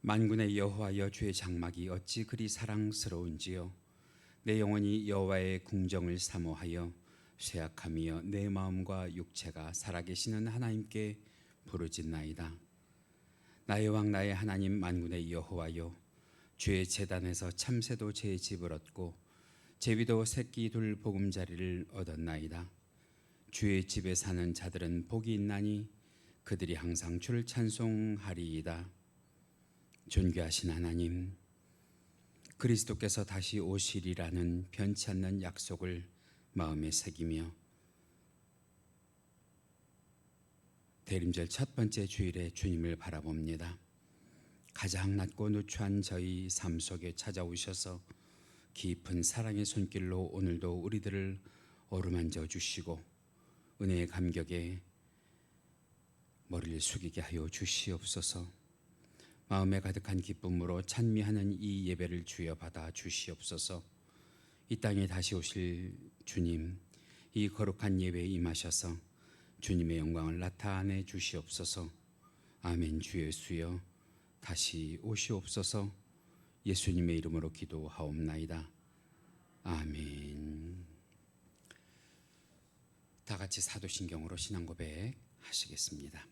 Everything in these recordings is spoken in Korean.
만군의 여호와여, 주의 장막이 어찌 그리 사랑스러운지요. 내 영혼이 여호와의 궁정을 사모하여 쇠약하며 내 마음과 육체가 살아계시는 하나님께 부르짖나이다. 나의 왕 나의 하나님 만군의 여호와여, 주의 제단에서 참새도 제 집을 얻고 제비도 새끼 둘 보금자리를 얻었나이다. 주의 집에 사는 자들은 복이 있나니 그들이 항상 주를 찬송하리이다. 존귀하신 하나님, 그리스도께서 다시 오시리라는 변치 않는 약속을 마음에 새기며 대림절 첫 번째 주일에 주님을 바라봅니다. 가장 낮고 누추한 저희 삶 속에 찾아오셔서 깊은 사랑의 손길로 오늘도 우리들을 어루만져 주시고 은혜의 감격에 머리를 숙이게 하여 주시옵소서. 마음에 가득한 기쁨으로 찬미하는 이 예배를 주여 받아 주시옵소서. 이 땅에 다시 오실 주님, 이 거룩한 예배에 임하셔서 주님의 영광을 나타내 주시옵소서. 아멘. 주 예수여 다시 오시옵소서. 예수님의 이름으로 기도하옵나이다. 아멘. 다 같이 사도신경으로 신앙 고백 하시겠습니다.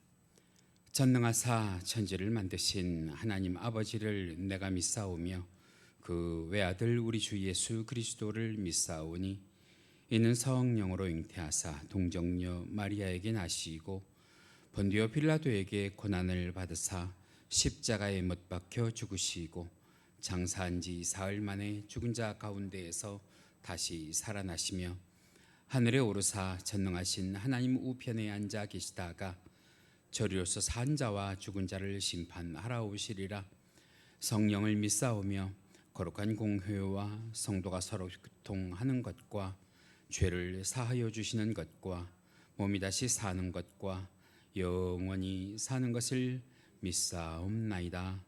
전능하사 천지를 만드신 하나님 아버지를 내가 믿사오며 그 외아들 우리 주 예수 그리스도를 믿사오니 이는 성령으로 잉태하사 동정녀 마리아에게 나시고 본디오 빌라도에게 고난을 받으사 십자가에 못 박혀 죽으시고 장사한 지 사흘 만에 죽은 자 가운데에서 다시 살아나시며 하늘에 오르사 전능하신 하나님 우편에 앉아 계시다가 저리로서 산 자와 죽은 자를 심판하러 오시리라. 성령을 믿사오며 거룩한 공회와 성도가 서로 교통하는 것과 죄를 사하여 주시는 것과 몸이 다시 사는 것과 영원히 사는 것을 믿사옵나이다.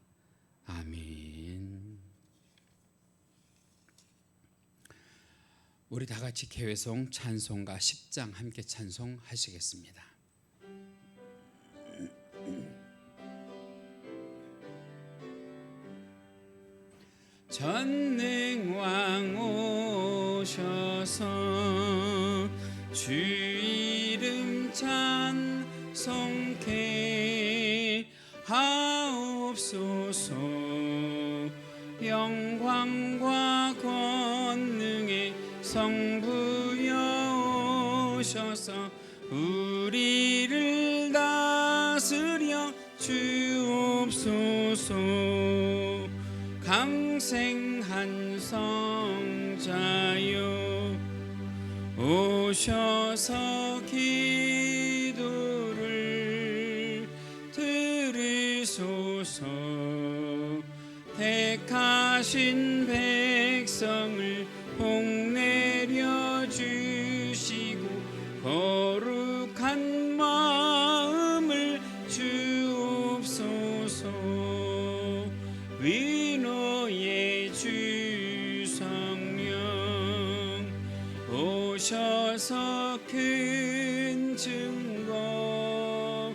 아멘. 우리 다 같이 개회송 찬송가 10장 함께 찬송하시겠습니다. 전능왕 오셔서 주 이름 찬송케 하옵소서. 영광과 권능의 성부여 오셔서 우리를 다스려 주옵소서. 강생한 성자여 오셔서 기도를 들으소서. 택하신 백성을 복내려 주시고 거룩한 마음을 주옵소서. 위로의 주 성령 오셔서 큰 증거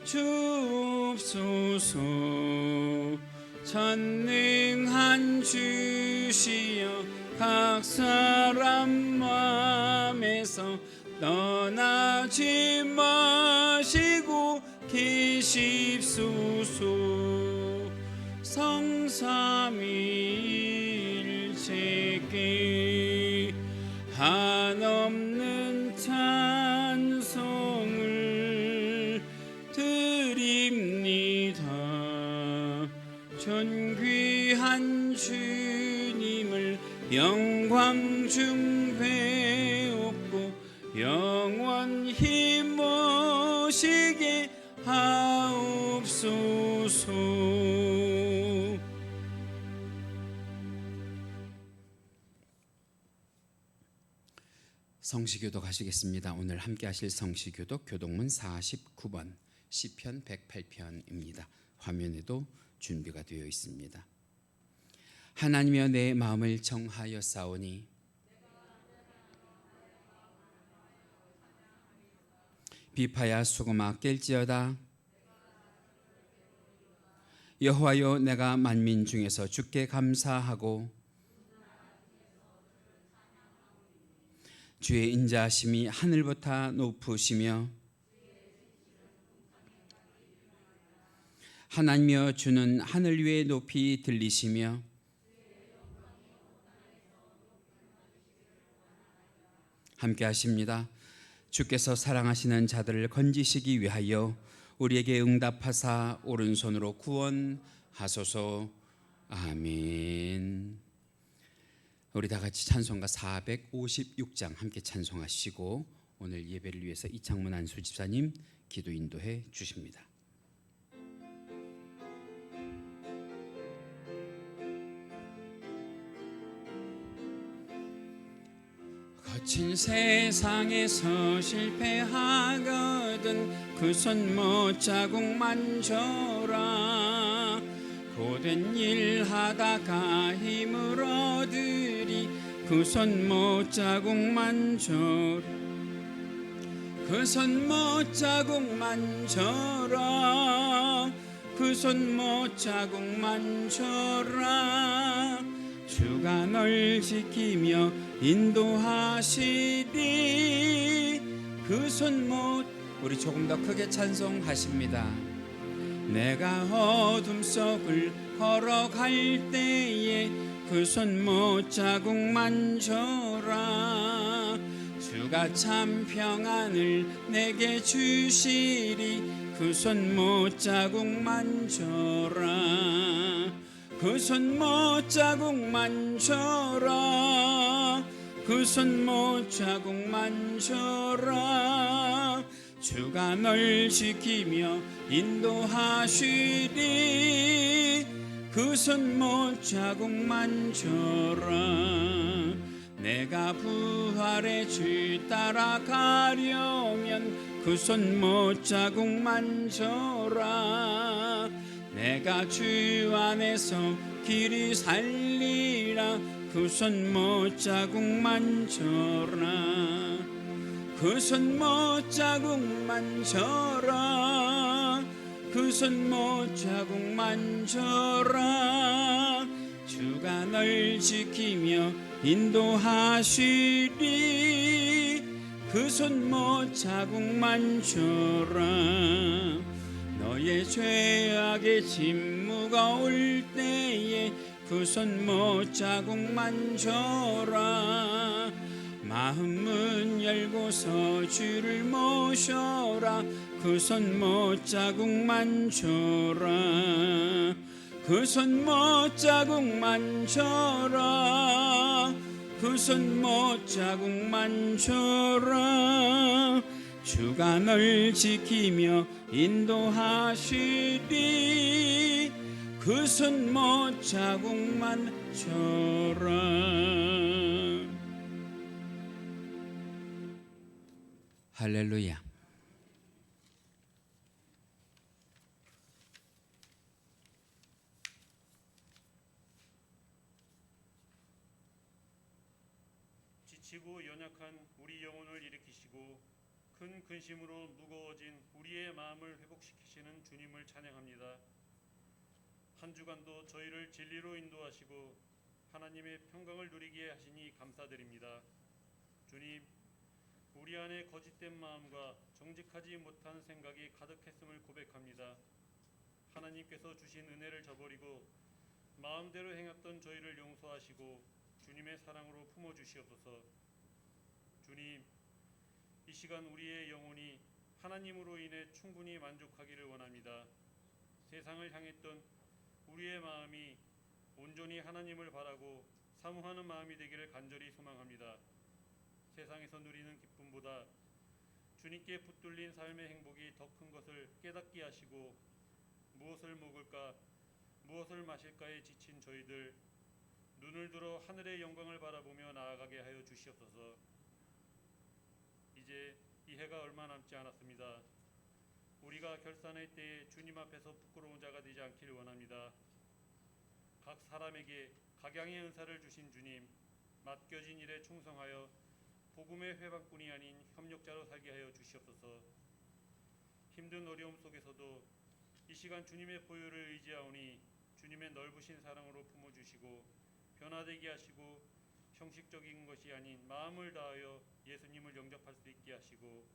주옵소서. 전능한 주시여 각 사람 마음에서 떠나지 마시고 계십소서. 성삼위일체께 한없는 찬송을 드립니다. 존귀한 주님을 영광 중 배웠고 영원히 모시게 하옵소서. 성시교독 하시겠습니다. 오늘 함께 하실 성시교독 교독문 49번 시편 108편입니다. 화면에도 준비가 되어 있습니다. 하나님이여 내 마음을 정하여 싸우니 비파야 수고마 깰지어다. 여호와여, 내가 만민 중에서 주께 감사하고 주의 인자하심이 하늘보다 높으시며 하나님여, 주는 하늘 위에 높이 들리시며 함께 하십니다. 주께서 사랑하시는 자들을 건지시기 위하여 우리에게 응답하사 오른손으로 구원하소서. 아멘. 우리 다 같이 찬송가 456장 함께 찬송하시고 오늘 예배를 위해서 이창문 안수 집사님 기도 인도해 주십니다. 거친 세상에서 실패하거든 그 손 못자국 만져라. 고된 일 하다가 힘을 얻으리 그 손 못자국 만져라. 그 손 못자국 만져라. 그 손 못자국 만져라. 주가 널 지키며 인도하시리 그 손 못. 우리 조금 더 크게 찬송하십니다. 내가 어둠 속을 걸어갈 때에 그 손 못자국 만져라. 주가 참 평안을 내게 주시리 그 손 못자국 만져라. 그 손 못자국 만져라. 그 손 못자국 만져라. 주가 널 지키며 인도하시리 그 손 못자국 만져라. 내가 부활의 주 따라가려면 그 손 못자국 만져라. 내가 주 안에서 길이 살리라 그 손 못자국 만져라. 그 손 못자국 만져라. 그 손 못자국 만져라. 주가 널 지키며 인도하시리 그 손 못자국 만져라. 너의 죄악의 짐 무거울 때에 그 손 못자국 만져라. 마음은 열고서 주를 모셔라 그 손 못자국 만져라. 그 손 못자국 만져라. 그 손 못자국 만져라. 주가 널 지키며 인도하시리 그 손 못자국 만져라. 할렐루야. 지치고 연약한 우리 영혼을 일으키시고 큰 근심으로 무거워진 우리의 마음을 회복시키시는 주님을 찬양합니다. 한 주간도 저희를 진리로 인도하시고 하나님의 평강을 누리게 하시니 감사드립니다. 주님, 우리 안에 거짓된 마음과 정직하지 못한 생각이 가득했음을 고백합니다. 하나님께서 주신 은혜를 저버리고 마음대로 행했던 저희를 용서하시고 주님의 사랑으로 품어주시옵소서. 주님, 이 시간 우리의 영혼이 하나님으로 인해 충분히 만족하기를 원합니다. 세상을 향했던 우리의 마음이 온전히 하나님을 바라고 사모하는 마음이 되기를 간절히 소망합니다. 세상에서 누리는 기쁨보다 주님께 붙들린 삶의 행복이 더 큰 것을 깨닫게 하시고 무엇을 먹을까 무엇을 마실까에 지친 저희들 눈을 들어 하늘의 영광을 바라보며 나아가게 하여 주시옵소서. 이제 이 해가 얼마 남지 않았습니다. 우리가 결산할 때에 주님 앞에서 부끄러운 자가 되지 않기를 원합니다. 각 사람에게 각양의 은사를 주신 주님, 맡겨진 일에 충성하여 복음의 회방꾼이 아닌 협력자로 살게 하여 주시옵소서. 힘든 어려움 속에서도 이 시간 주님의 보혈을 의지하오니 주님의 넓으신 사랑으로 품어주시고 변화되게 하시고 형식적인 것이 아닌 마음을 다하여 예수님을 영접할 수 있게 하시고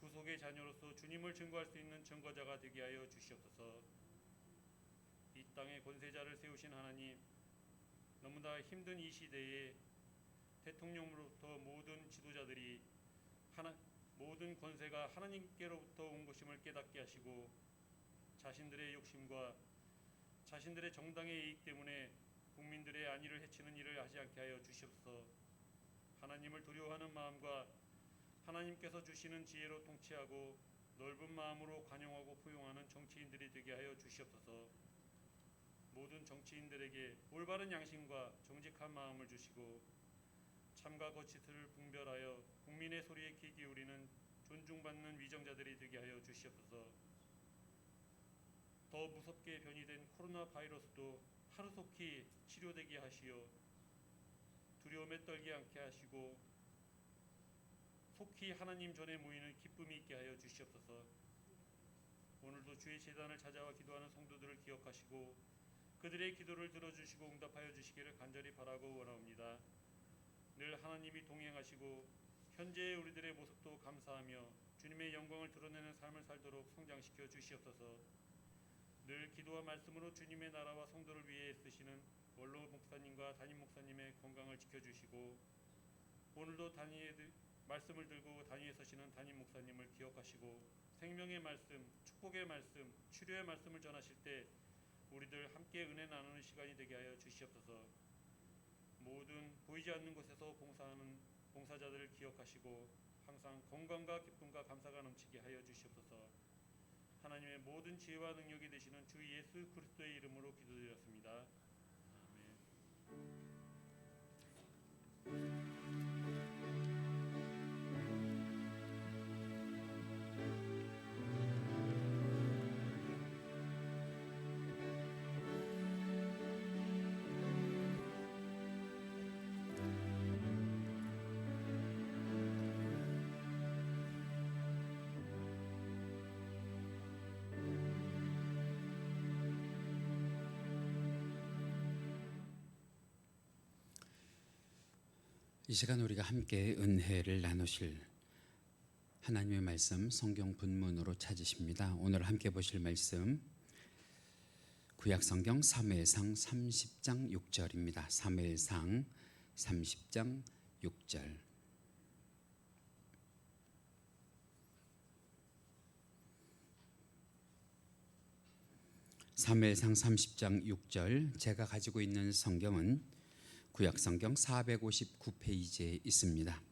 구속의 자녀로서 주님을 증거할 수 있는 증거자가 되게 하여 주시옵소서. 이 땅에 권세자를 세우신 하나님, 너무나 힘든 이 시대에 대통령으로부터 모든 지도자들이 모든 권세가 하나님께로부터 온 것임을 깨닫게 하시고 자신들의 욕심과 자신들의 정당의 이익 때문에 국민들의 안위를 해치는 일을 하지 않게 하여 주시옵소서. 하나님을 두려워하는 마음과 하나님께서 주시는 지혜로 통치하고 넓은 마음으로 관용하고 포용하는 정치인들이 되게 하여 주시옵소서. 모든 정치인들에게 올바른 양심과 정직한 마음을 주시고 참과 거짓을 분별하여 국민의 소리에 귀 기울이는 존중받는 위정자들이 되게 하여 주시옵소서. 더 무섭게 변이된 코로나 바이러스도 하루속히 치료되게 하시어 두려움에 떨게 않게 하시고 속히 하나님 전에 모이는 기쁨이 있게 하여 주시옵소서. 오늘도 주의 제단을 찾아와 기도하는 성도들을 기억하시고 그들의 기도를 들어주시고 응답하여 주시기를 간절히 바라고 원하옵니다. 늘 하나님이 동행하시고 현재의 우리들의 모습도 감사하며 주님의 영광을 드러내는 삶을 살도록 성장시켜 주시옵소서. 늘 기도와 말씀으로 주님의 나라와 성도를 위해 애쓰시는 원로 목사님과 담임 목사님의 건강을 지켜주시고 오늘도 말씀을 들고 단위에 서시는 담임 목사님을 기억하시고 생명의 말씀, 축복의 말씀, 치료의 말씀을 전하실 때 우리들 함께 은혜 나누는 시간이 되게 하여 주시옵소서. 모든 보이지 않는 곳에서 봉사하는 봉사자들을 기억하시고 항상 건강과 기쁨과 감사가 넘치게 하여 주시옵소서. 하나님의 모든 지혜와 능력이 되시는 주 예수 그리스도의 이름으로 기도드렸습니다. 아멘. 이 시간 우리가 함께 은혜를 나누실 하나님의 말씀 성경 본문으로 찾으십니다. 오늘 함께 보실 말씀 구약 성경 사무엘상 30장 6절입니다. 사무엘상 30장 6절. 사무엘상 30장 6절. 제가 가지고 있는 성경은 구약 성경 459페이지에 있습니다.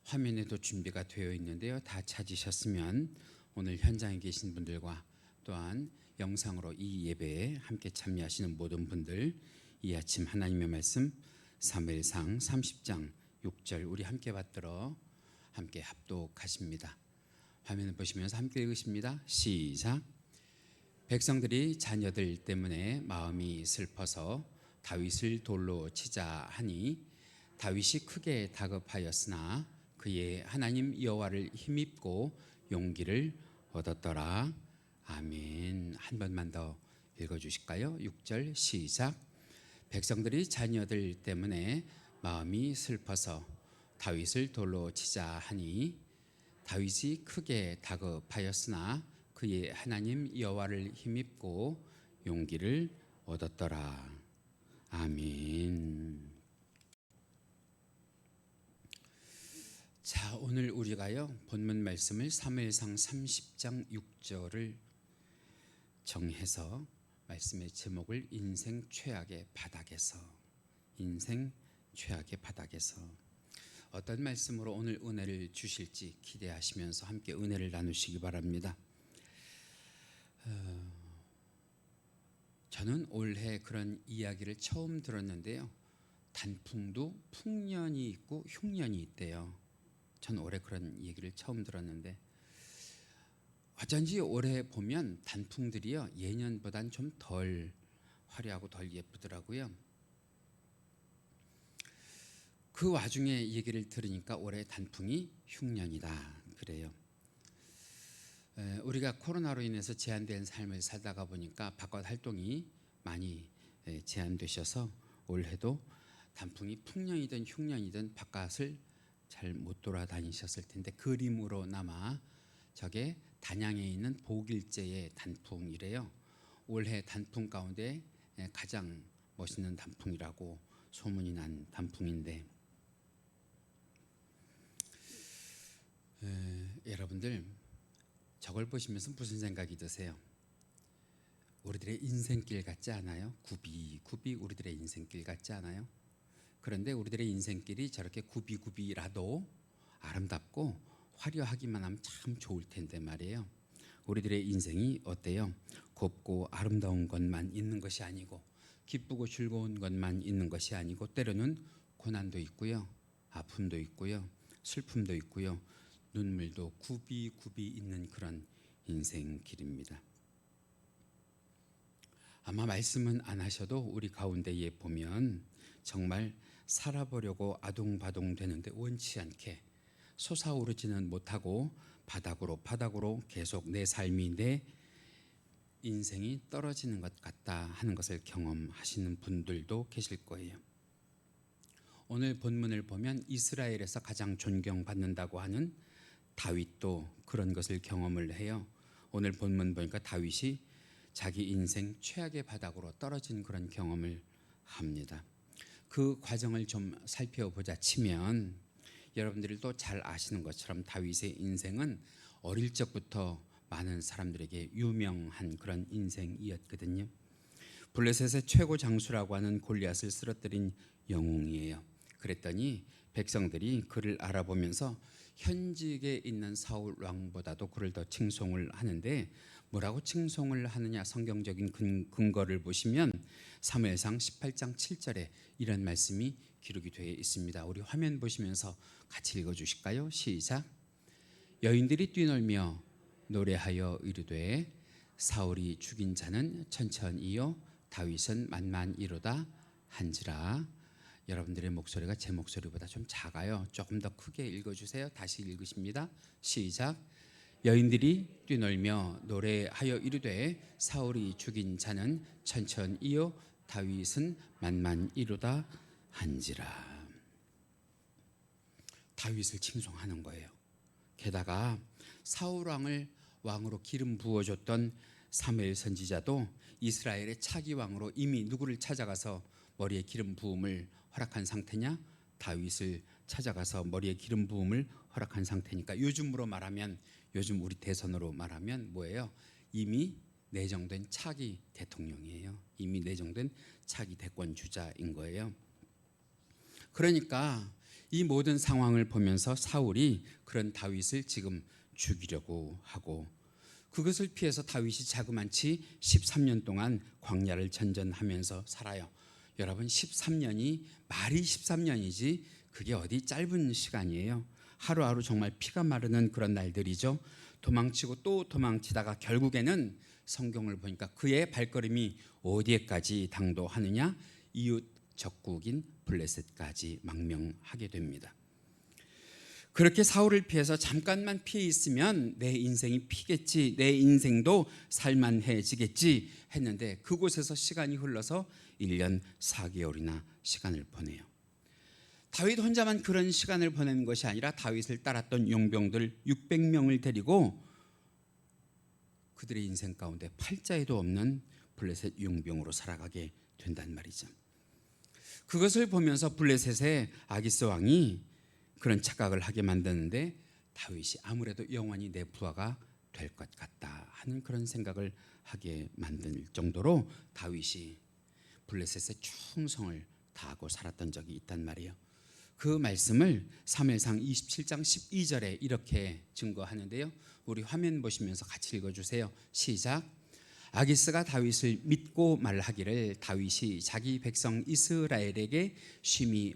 화면에도 준비가 되어 있는데요. 다 찾으셨으면 오늘 현장에 계신 분들과 또한 영상으로 이 예배에 함께 참여하시는 모든 분들 이 아침 하나님의 말씀 사무엘상 30장 6절 우리 함께 받들어 함께 합독하십니다. 화면을 보시면서 함께 읽으십니다. 시작. 백성들이 자녀들 때문에 마음이 슬퍼서 다윗을 돌로 치자 하니 다윗이 크게 다급하였으나 그의 하나님 여호와를 힘입고 용기를 얻었더라. 아멘. 한 번만 더 읽어주실까요? 6절 시작. 백성들이 자녀들 때문에 마음이 슬퍼서 다윗을 돌로 치자 하니 다윗이 크게 다급하였으나 그의 하나님 여호와를 힘입고 용기를 얻었더라. 아멘. 자, 오늘 우리가요 본문 말씀을 사무엘상 30장 6절을 정해서 말씀의 제목을 인생 최악의 바닥에서 어떤 말씀으로 오늘 은혜를 주실지 기대하시면서 함께 은혜를 나누시기 바랍니다. 저는 올해 그런 이야기를 처음 들었는데요. 단풍도 풍년이 있고 흉년이 있대요. 전 올해 그런 얘기를 처음 들었는데 어쩐지 올해 보면 단풍들이요 예년보단 좀 덜 화려하고 덜 예쁘더라고요. 그 와중에 얘기를 들으니까 올해 단풍이 흉년이다 그래요. 우리가 코로나로 인해서 제한된 삶을 살다가 보니까 바깥 활동이 많이 제한되셔서 올해도 단풍이 풍년이든 흉년이든 바깥을 잘 못 돌아다니셨을 텐데 그림으로나마 저게 단양에 있는 복일제의 단풍이래요. 올해 단풍 가운데 가장 멋있는 단풍이라고 소문이 난 단풍인데 여러분들 저걸 보시면서 무슨 생각이 드세요? 우리들의 인생길 같지 않아요? 굽이 우리들의 인생길 같지 않아요? 그런데 우리들의 인생길이 저렇게 굽이라도 아름답고 화려하기만 하면 참 좋을 텐데 말이에요. 우리들의 인생이 어때요? 곱고 아름다운 것만 있는 것이 아니고 기쁘고 즐거운 것만 있는 것이 아니고 때로는 고난도 있고요, 아픔도 있고요, 슬픔도 있고요, 눈물도 굽이 있는 그런 인생길입니다. 아마 말씀은 안 하셔도 우리 가운데에 보면 정말 살아보려고 아둥바둥 되는데 원치 않게 솟아오르지는 못하고 바닥으로 계속 내 삶이 내 인생이 떨어지는 것 같다 하는 것을 경험하시는 분들도 계실 거예요. 오늘 본문을 보면 이스라엘에서 가장 존경받는다고 하는 다윗도 그런 것을 경험을 해요. 오늘 본문 보니까 다윗이 자기 인생 최악의 바닥으로 떨어진 그런 경험을 합니다. 그 과정을 좀 살펴보자 치면 여러분들도 잘 아시는 것처럼 다윗의 인생은 어릴 적부터 많은 사람들에게 유명한 그런 인생이었거든요. 블레셋의 최고 장수라고 하는 골리앗을 쓰러뜨린 영웅이에요. 그랬더니 백성들이 그를 알아보면서 현직에 있는 사울 왕보다도 그를 더 칭송을 하는데 뭐라고 칭송을 하느냐 성경적인 근거를 보시면 사무엘상 18장 7절에 이런 말씀이 기록이 되어 있습니다. 우리 화면 보시면서 같이 읽어주실까요? 시작. 여인들이 뛰놀며 노래하여 이르되 사울이 죽인 자는 천천히요 다윗은 만만이로다 한지라. 여러분들의 목소리가 제 목소리보다 좀 작아요. 조금 더 크게 읽어주세요. 다시 읽으십니다. 시작. 여인들이 뛰놀며 노래하여 이르되 사울이 죽인 자는 천천히요 다윗은 만만이로다 한지라. 다윗을 칭송하는 거예요. 게다가 사울 왕을 왕으로 기름 부어줬던 사무엘 선지자도 이스라엘의 차기 왕으로 이미 누구를 찾아가서 머리에 기름 부음을 허락한 상태냐? 다윗을 찾아가서 머리에 기름 부음을 허락한 상태니까 요즘으로 말하면 요즘 우리 대선으로 말하면 뭐예요? 이미 내정된 차기 대통령이에요. 이미 내정된 차기 대권 주자인 거예요. 그러니까 이 모든 상황을 보면서 사울이 그런 다윗을 지금 죽이려고 하고 그것을 피해서 다윗이 자그만치 13년 동안 광야를 전전하면서 살아요. 여러분 13년이 말이 13년이지 그게 어디 짧은 시간이에요. 하루하루 정말 피가 마르는 그런 날들이죠. 도망치고 또 도망치다가 결국에는 성경을 보니까 그의 발걸음이 어디에까지 당도하느냐? 이웃 적국인 블레셋까지 망명하게 됩니다. 그렇게 사울을 피해서 잠깐만 피해 있으면 내 인생이 피겠지, 내 인생도 살만해지겠지 했는데 그곳에서 시간이 흘러서 1년 4개월이나 시간을 보내요. 다윗 혼자만 그런 시간을 보내는 것이 아니라 다윗을 따랐던 용병들 600명을 데리고 그들의 인생 가운데 팔자에도 없는 블레셋 용병으로 살아가게 된단 말이죠. 그것을 보면서 블레셋의 아기스 왕이 그런 착각을 하게 만드는데 다윗이 아무래도 영원히 내 부하가 될 것 같다 하는 그런 생각을 하게 만들 정도로 다윗이 블레셋의 충성을 다하고 살았던 적이 있단 말이에요. 그 말씀을 사무엘상 27장 12절에 이렇게 증거하는데요. 우리 화면 보시면서 같이 읽어주세요. 시작. 아기스가 다윗을 믿고 말하기를 다윗이 자기 백성 이스라엘에게 심히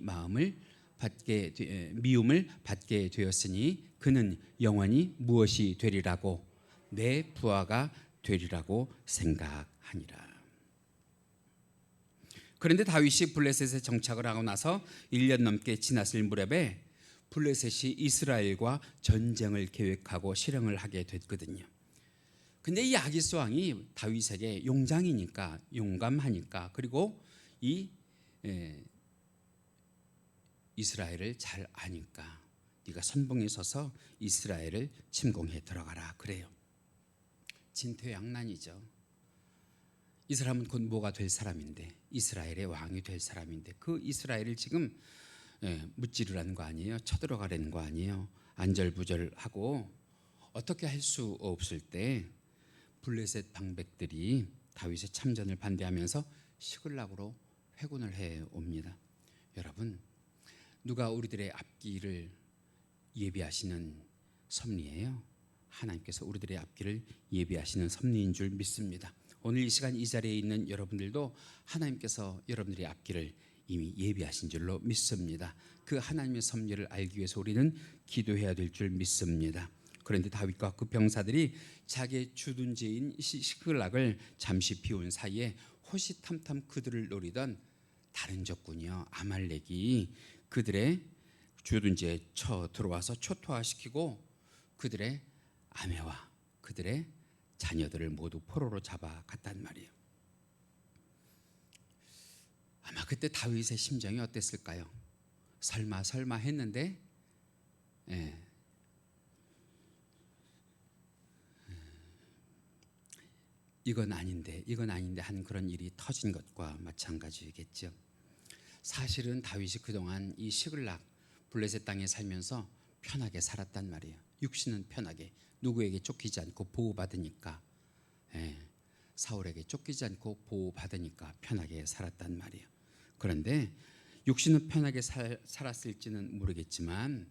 미움을 받게 되었으니 그는 영원히 무엇이 되리라고 내 부하가 되리라고 생각하니라. 그런데 다윗이 블레셋에 정착을 하고 나서 1년 넘게 지났을 무렵에 블레셋이 이스라엘과 전쟁을 계획하고 실행을 하게 됐거든요. 근데 이 아기스 왕이 다윗에게 용장이니까, 용감하니까, 그리고 이 이스라엘을 잘 아니까 네가 선봉에 서서 이스라엘을 침공해 들어가라 그래요. 진퇴양난이죠. 이 사람은 곧 뭐가 될 사람인데, 이스라엘의 왕이 될 사람인데, 그 이스라엘을 지금 무찌르라는 거 아니에요? 쳐들어가라는 거 아니에요? 안절부절하고 어떻게 할 수 없을 때 블레셋 방백들이 다윗의 참전을 반대하면서 시글락으로 회군을 해 옵니다. 여러분, 누가 우리들의 앞길을 예비하시는 섭리예요? 하나님께서 우리들의 앞길을 예비하시는 섭리인 줄 믿습니다. 오늘 이 시간 이 자리에 있는 여러분들도 하나님께서 여러분들의 앞길을 이미 예비하신 줄로 믿습니다. 그 하나님의 섭리를 알기 위해서 우리는 기도해야 될 줄 믿습니다. 그런데 다윗과 그 병사들이 자기의 주둔지인 시글락을 잠시 비운 사이에 호시탐탐 그들을 노리던 다른 적군이요, 아말렉이 그들의 주둔지에 쳐 들어와서 초토화시키고 그들의 아내와 그들의 자녀들을 모두 포로로 잡아갔단 말이에요. 아마 그때 다윗의 심정이 어땠을까요? 설마 했는데 이건 아닌데 한 그런 일이 터진 것과 마찬가지겠죠. 사실은 다윗이 그동안 이 시글락 블레셋 땅에 살면서 편하게 살았단 말이에요. 육신은 편하게, 누구에게 쫓기지 않고 보호받으니까, 사울에게 쫓기지 않고 보호받으니까 편하게 살았단 말이에요. 그런데 육신은 편하게 살았을지는 모르겠지만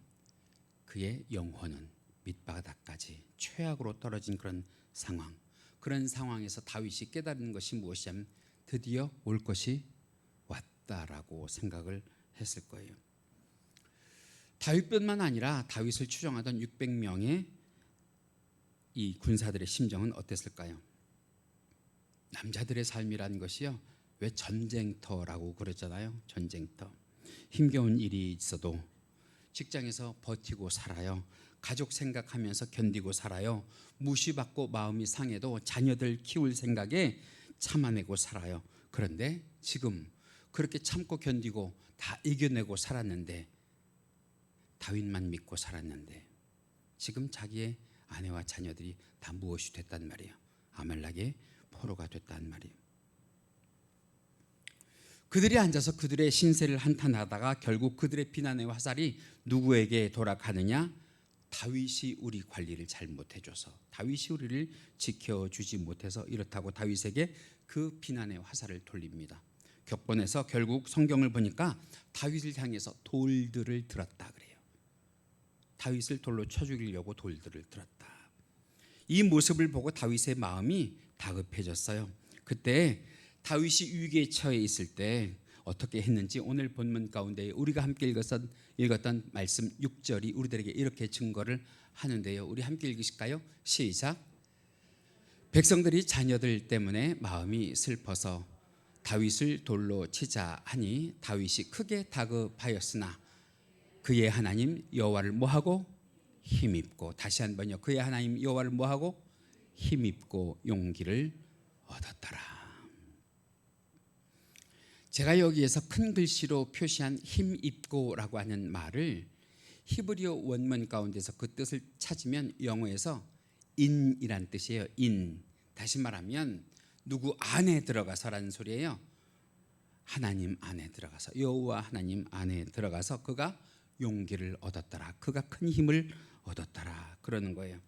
그의 영혼은 밑바닥까지 최악으로 떨어진 그런 상황, 그런 상황에서 다윗이 깨달은 것이 무엇이냐면 드디어 올 것이 왔다라고 생각을 했을 거예요. 다윗뿐만 아니라 다윗을 추종하던 600명의 이 군사들의 심정은 어땠을까요? 남자들의 삶이라는 것이요, 왜 전쟁터라고 그러잖아요. 전쟁터. 힘겨운 일이 있어도 직장에서 버티고 살아요. 가족 생각하면서 견디고 살아요. 무시받고 마음이 상해도 자녀들 키울 생각에 참아내고 살아요. 그런데 지금 그렇게 참고 견디고 다 이겨내고 살았는데, 다윗만 믿고 살았는데 지금 자기의 아내와 자녀들이 다 무엇이 됐단 말이에요? 아말렉의 포로가 됐단 말이에요. 그들이 앉아서 그들의 신세를 한탄하다가 결국 그들의 비난의 화살이 누구에게 돌아가느냐? 다윗이 우리 관리를 잘못해줘서, 다윗이 우리를 지켜주지 못해서 이렇다고 다윗에게 그 비난의 화살을 돌립니다. 격번에서 결국 성경을 보니까 다윗을 향해서 돌들을 들었다 그래요. 다윗을 돌로 쳐 죽이려고 돌들을 들었다. 이 모습을 보고 다윗의 마음이 다급해졌어요. 그때 다윗이 위기에 처해 있을 때 어떻게 했는지 오늘 본문 가운데 우리가 함께 읽었던 말씀 6절이 우리들에게 이렇게 증거를 하는데요. 우리 함께 읽으실까요? 시작. 백성들이 자녀들 때문에 마음이 슬퍼서 다윗을 돌로 치자 하니 다윗이 크게 다급하였으나 그의 하나님 여호와를 뭐하고? 힘입고. 다시 한번요. 그의 하나님 여호와를 뭐하고? 힘입고 용기를 얻었더라. 제가 여기에서 큰 글씨로 표시한 힘입고라고 하는 말을 히브리어 원문 가운데서 그 뜻을 찾으면 영어에서 in이란 뜻이에요. in. 다시 말하면 누구 안에 들어가서라는 소리예요. 하나님 안에 들어가서, 여호와 하나님 안에 들어가서 그가 용기를 얻었더라. 그가 큰 힘을 얻었더라. 그러는 거예요.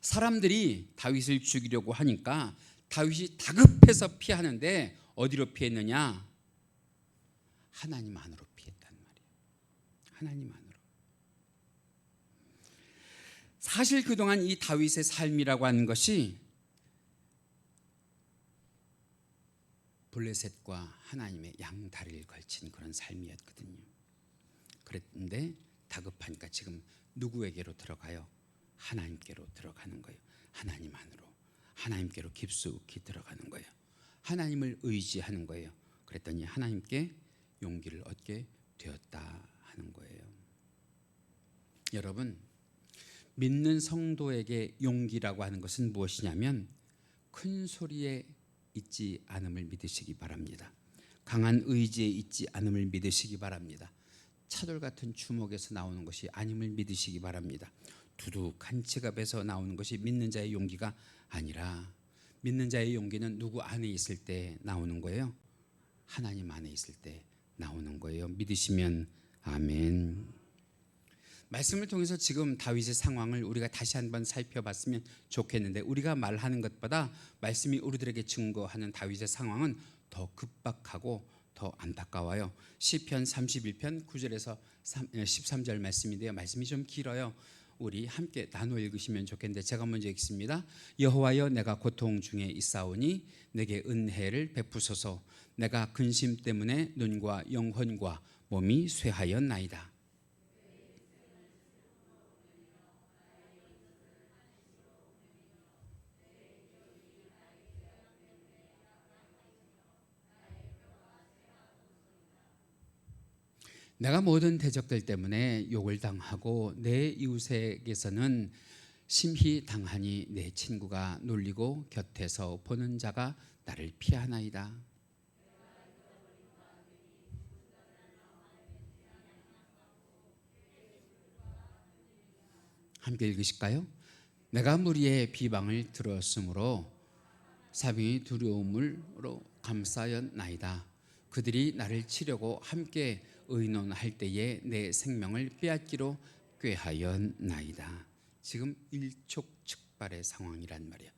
사람들이 다윗을 죽이려고 하니까 다윗이 다급해서 피하는데 어디로 피했느냐? 하나님 안으로 피했단 말이에요. 하나님 안으로. 사실 그동안 이 다윗의 삶이라고 하는 것이 블레셋과 하나님의 양다리를 걸친 그런 삶이었거든요. 그랬는데 다급하니까 지금 누구에게로 들어가요? 하나님께로 들어가는 거예요. 하나님 안으로, 하나님께로 깊숙이 들어가는 거예요. 하나님을 의지하는 거예요. 그랬더니 하나님께 용기를 얻게 되었다 하는 거예요. 여러분, 믿는 성도에게 용기라고 하는 것은 무엇이냐면 큰 소리에 있지 않음을 믿으시기 바랍니다. 강한 의지에 있지 않음을 믿으시기 바랍니다. 차돌 같은 주먹에서 나오는 것이 아님을 믿으시기 바랍니다. 두둑한 지갑에서 나오는 것이 믿는 자의 용기가 아니라 믿는 자의 용기는 누구 안에 있을 때 나오는 거예요? 하나님 안에 있을 때 나오는 거예요. 믿으시면 아멘. 말씀을 통해서 지금 다윗의 상황을 우리가 다시 한번 살펴봤으면 좋겠는데, 우리가 말하는 것보다 말씀이 우리들에게 증거하는 다윗의 상황은 더 급박하고 더 안타까워요. 시편 31편 9절에서 13절 말씀인데요. 말씀이 좀 길어요. 우리 함께 나눠 읽으시면 좋겠는데 제가 먼저 읽습니다. 여호와여, 내가 고통 중에 있사오니 내게 은혜를 베푸소서. 내가 근심 때문에 눈과 영혼과 몸이 쇠하였나이다. 내가 모든 대적들 때문에 욕을 당하고 내 이웃에게서는 심히 당하니 내 친구가 놀리고 곁에서 보는 자가 나를 피하나이다. 함께 읽으실까요? 내가 무리의 비방을 들었으므로 사병이 두려움으로 감싸였나이다. 그들이 나를 치려고 함께 의논할 때에 내 생명을 빼앗기로 꾀하였나이다. 지금 일촉즉발의 상황이란 말이에요.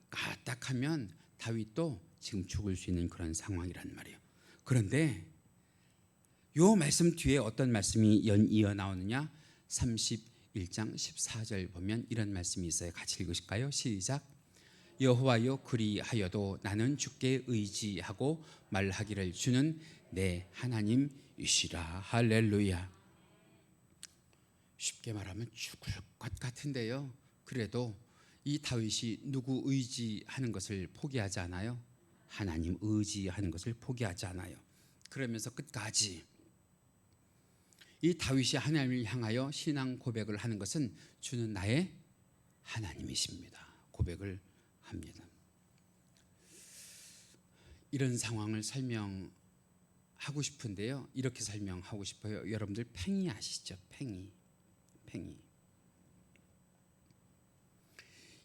까딱하면 다윗도 지금 죽을 수 있는 그런 상황이란 말이에요. 그런데 요 말씀 뒤에 어떤 말씀이 이어 나오느냐? 31장 14절 보면 이런 말씀이 있어요. 같이 읽으실까요? 시작. 여호와여, 그리하여도 나는 주께 의지하고 말하기를 주는 내 하나님이시라. 할렐루야. 쉽게 말하면 죽을 것 같은데요, 그래도 이 다윗이 누구 의지하는 것을 포기하지 않아요? 하나님 의지하는 것을 포기하지 않아요. 그러면서 끝까지 이 다윗이 하나님을 향하여 신앙 고백을 하는 것은 주는 나의 하나님이십니다. 고백을 합니다. 이런 상황을 설명하고 싶은데요, 이렇게 설명하고 싶어요. 여러분들 팽이 아시죠? 팽이.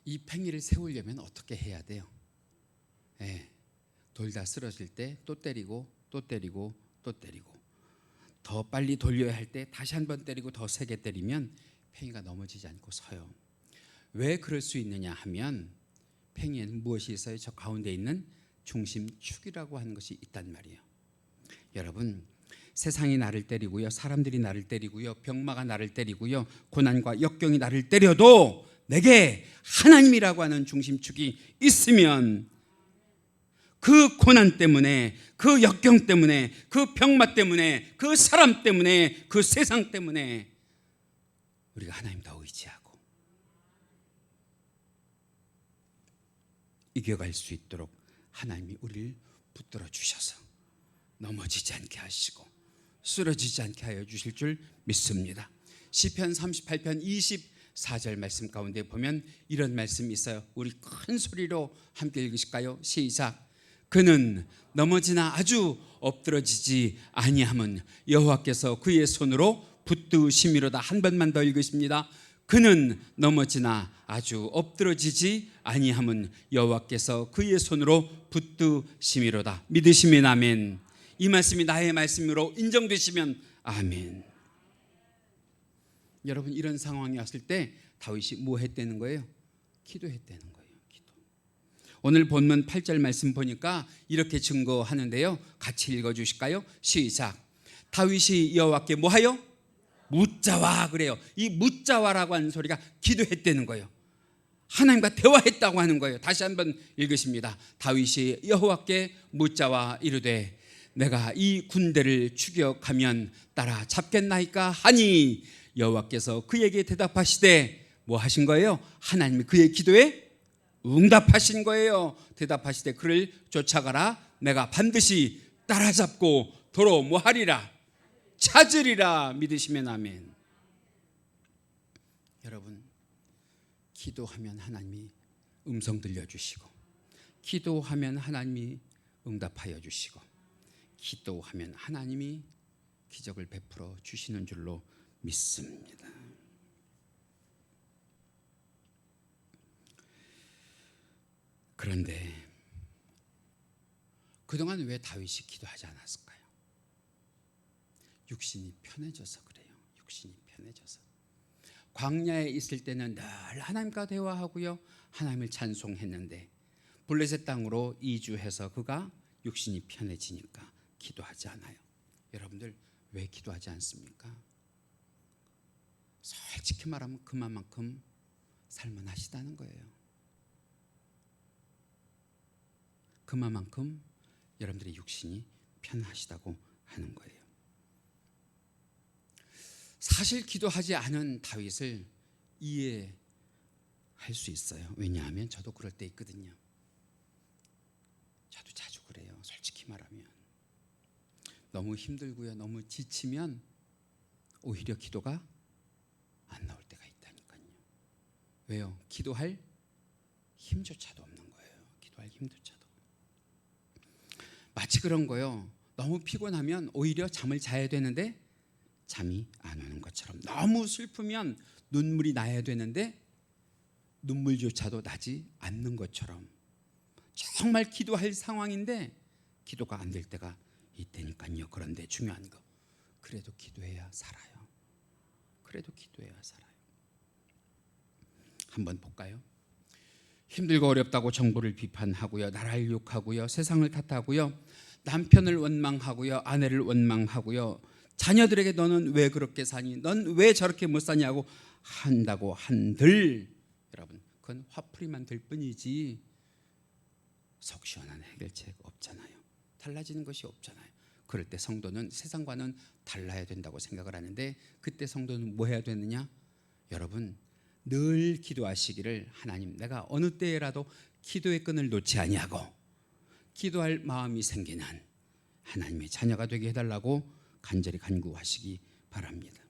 이 팽이를 세우려면 어떻게 해야 돼요? 돌다 쓰러질 때 또 때리고 또 때리고 또 때리고, 더 빨리 돌려야 할 때 다시 한번 때리고 더 세게 때리면 팽이가 넘어지지 않고 서요. 왜 그럴 수 있느냐 하면 팽이에는 무엇이 있어요? 저 가운데 있는 중심축이라고 하는 것이 있단 말이에요. 여러분, 세상이 나를 때리고요, 사람들이 나를 때리고요, 병마가 나를 때리고요, 고난과 역경이 나를 때려도 내게 하나님이라고 하는 중심축이 있으면 그 고난 때문에, 그 역경 때문에, 그 병마 때문에, 그 사람 때문에, 그 세상 때문에 우리가 하나님 더 의지하고 이겨갈 수 있도록 하나님이 우리를 붙들어 주셔서 넘어지지 않게 하시고 쓰러지지 않게 하여 주실 줄 믿습니다. 시편 38편 24절 말씀 가운데 보면 이런 말씀이 있어요. 우리 큰 소리로 함께 읽으실까요? 시작. 그는 넘어지나 아주 엎드러지지 아니함은 여호와께서 그의 손으로 붙드심이로다. 한 번만 더 읽으십니다. 그는 넘어지나 아주 엎드러지지 아니함은 여호와께서 그의 손으로 붙드심이로다. 믿으시면 아멘. 이 말씀이 나의 말씀으로 인정되시면 아멘. 여러분, 이런 상황이 왔을 때 다윗이 뭐 했다는 거예요? 기도했다는 거예요. 오늘 본문 8절 말씀 보니까 이렇게 증거하는데요, 같이 읽어주실까요? 시작. 다윗이 여호와께 뭐하여? 묻자와 그래요. 이 묻자와라고 하는 소리가 기도했다는 거예요. 하나님과 대화했다고 하는 거예요. 다시 한번 읽으십니다. 다윗이 여호와께 묻자와 이르되 내가 이 군대를 추격하면 따라잡겠나이까 하니 여호와께서 그에게 대답하시되 뭐 하신 거예요? 하나님이 그의 기도에 응답하신 거예요. 대답하시되 그를 쫓아가라. 내가 반드시 따라잡고 도로 뭐 하리라? 찾으리라. 믿으시면 아멘. 여러분, 기도하면 하나님이 음성 들려주시고, 기도하면 하나님이 응답하여 주시고, 기도하면 하나님이 기적을 베풀어 주시는 줄로 믿습니다. 그런데 그동안 왜 다윗이 기도하지 않았을까요? 육신이 편해져서 그래요. 육신이 편해져서. 광야에 있을 때는 늘 하나님과 대화하고요, 하나님을 찬송했는데 블레셋 땅으로 이주해서 그가 육신이 편해지니까 기도하지 않아요. 여러분들 왜 기도하지 않습니까? 솔직히 말하면 그만큼 살만하시다는 거예요. 그만큼 여러분들의 육신이 편하시다고 하는 거예요. 사실 기도하지 않은 다윗을 이해할 수 있어요. 왜냐하면 저도 그럴 때 있거든요. 저도 자주 그래요. 솔직히 말하면 너무 힘들고요, 너무 지치면 오히려 기도가 안 나올 때가 있다니까요. 왜요? 기도할 힘조차도 없는 거예요. 기도할 힘조차도. 마치 그런 거요. 너무 피곤하면 오히려 잠을 자야 되는데 잠이 안 오는 것처럼, 너무 슬프면 눈물이 나야 되는데 눈물조차도 나지 않는 것처럼, 정말 기도할 상황인데 기도가 안 될 때가 있다니까요. 그런데 중요한 거, 그래도 기도해야 살아요. 그래도 기도해야 살아요. 한번 볼까요? 힘들고 어렵다고 정부를 비판하고요, 나라를 욕하고요, 세상을 탓하고요, 남편을 원망하고요, 아내를 원망하고요, 자녀들에게 너는 왜 그렇게 사니, 넌 왜 저렇게 못 사냐고 한다고 한들, 여러분 그건 화풀이만 될 뿐이지 속 시원한 해결책 없잖아요. 달라지는 것이 없잖아요. 그럴 때 성도는 세상과는 달라야 된다고 생각을 하는데, 그때 성도는 뭐 해야 되느냐? 여러분 늘 기도하시기를, 하나님 내가 어느 때라도 기도의 끈을 놓지 아니하고 기도할 마음이 생기는 하나님의 자녀가 되게 해달라고 간절히 간구하시기 바랍니다.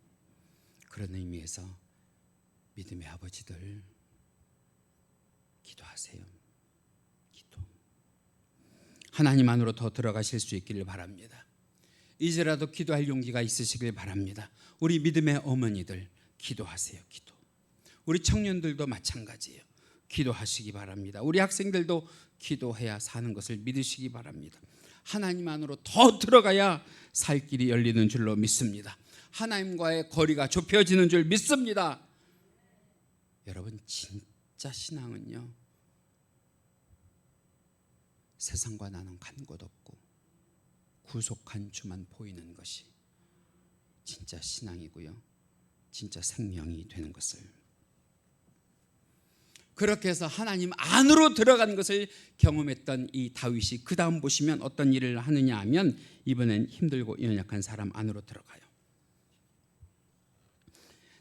그런 의미에서 믿음의 아버지들 기도하세요. 기도. 하나님 안으로 더 들어가실 수 있기를 바랍니다. 이제라도 기도할 용기가 있으시길 바랍니다. 우리 믿음의 어머니들 기도하세요. 기도. 우리 청년들도 마찬가지예요. 기도하시기 바랍니다. 우리 학생들도 기도해야 사는 것을 믿으시기 바랍니다. 하나님 안으로 더 들어가야 살 길이 열리는 줄로 믿습니다. 하나님과의 거리가 좁혀지는 줄 믿습니다. 여러분 진짜 신앙은요, 세상과 나는 간 곳 없고 구속한 주만 보이는 것이 진짜 신앙이고요, 진짜 생명이 되는 것을, 그렇게 해서 하나님 안으로 들어간 것을 경험했던 이 다윗이 그 다음 보시면 어떤 일을 하느냐 하면, 이번엔 힘들고 연약한 사람 안으로 들어가요.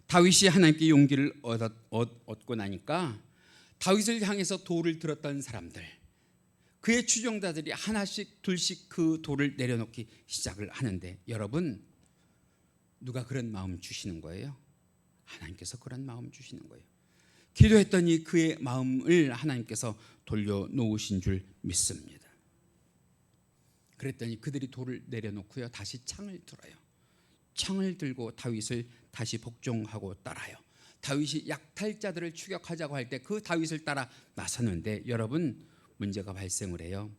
다윗이 하나님께 용기를 얻고 나니까 다윗을 향해서 돌을 들었던 사람들, 그의 추종자들이 하나씩 둘씩 그 돌을 내려놓기 시작을 하는데, 여러분 누가 그런 마음 주시는 거예요? 하나님께서 그런 마음 주시는 거예요. 기도했더니 그의 마음을 하나님께서 돌려놓으신 줄 믿습니다. 그랬더니 그들이 돌을 내려놓고요, 다시 창을 들어요. 창을 들고 다윗을 다시 복종하고 따라요. 다윗이 약탈자들을 추격하자고 할 때 그 다윗을 따라 나섰는데, 여러분 문제가 발생을 해요.